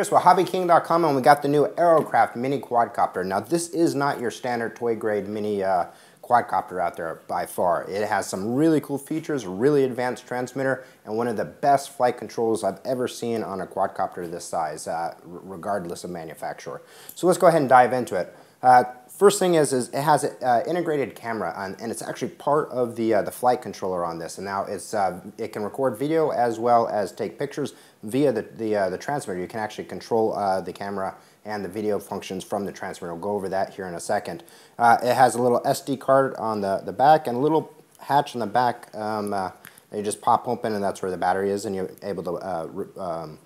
Chris with HobbyKing.com, and we got the new Aerocraft mini quadcopter. Now this is not your standard toy grade mini quadcopter out there by far. It has some really cool features, really advanced transmitter, and one of the best flight controls I've ever seen on a quadcopter this size, regardless of manufacturer. So let's go ahead and dive into it. First thing is it has an integrated camera, and it's actually part of the flight controller on this. And now it can record video as well as take pictures via the transmitter. You can actually control the camera and the video functions from the transmitter. We'll go over that here in a second. It has a little SD card on the back and a little hatch in the back that you just pop open, and that's where the battery is, and you're able to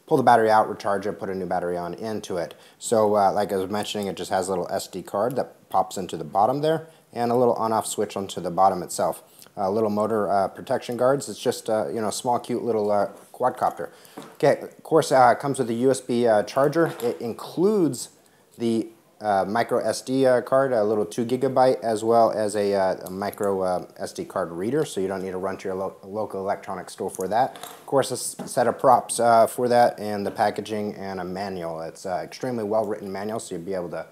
pull the battery out, recharge it, put a new battery on into it. So like I was mentioning, it just has a little SD card that pops into the bottom there, and a little on-off switch onto the bottom itself. Little motor protection guards. It's just you know, small, cute little quadcopter. Okay, of course, it comes with a USB charger. It includes the micro SD card, a little 2 GB, as well as a micro SD card reader, so you don't need to run to your local electronics store for that. Of course, a set of props for that, and the packaging and a manual. It's extremely well written manual, so you'll be able to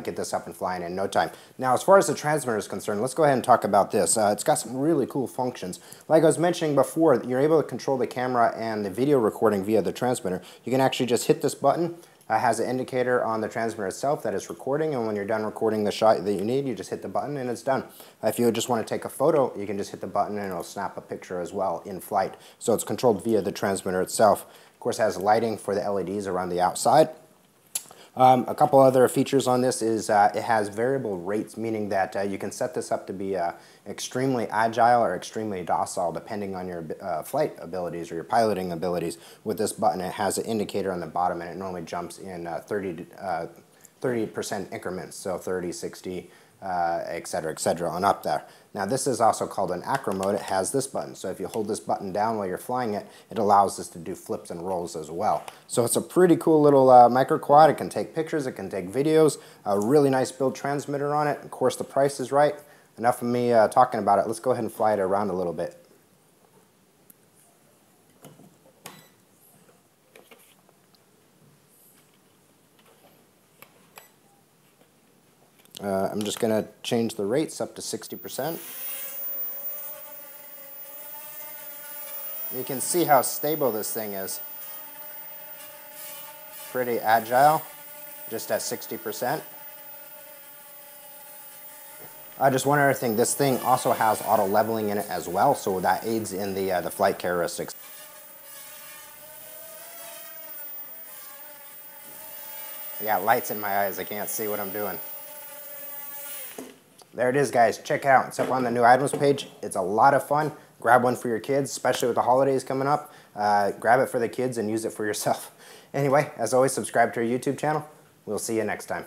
get this up and flying in no time. Now, as far as the transmitter is concerned, let's go ahead and talk about this. It's got some really cool functions. Like I was mentioning before, you're able to control the camera and the video recording via the transmitter. You can actually just hit this button. Has an indicator on the transmitter itself that it's recording, and when you're done recording the shot that you need, you just hit the button and it's done. If you just want to take a photo, you can just hit the button and it'll snap a picture as well in flight. So it's controlled via the transmitter itself. Of course, it has lighting for the LEDs around the outside. A couple other features on this is it has variable rates, meaning that you can set this up to be extremely agile or extremely docile depending on your flight abilities or your piloting abilities. With this button, it has an indicator on the bottom, and it normally jumps in 30% increments, so 30, 60, etc. on up there. Now this is also called an acro mode. It has this button, so if you hold this button down while you're flying it, it allows this to do flips and rolls as well. So it's a pretty cool little micro quad. It can take pictures, it can take videos, a really nice build transmitter on it. Of course, the price is right. Enough of me talking about it. Let's go ahead and fly it around a little bit. I'm just going to change the rates up to 60%. You can see how stable this thing is. Pretty agile, just at 60%. Just one other thing, this thing also has auto leveling in it as well, so that aids in the flight characteristics. I got lights in my eyes, I can't see what I'm doing. There it is, guys. Check it out. It's up on the new items page. It's a lot of fun. Grab one for your kids, especially with the holidays coming up. Grab it for the kids and use it for yourself. Anyway, as always, subscribe to our YouTube channel. We'll see you next time.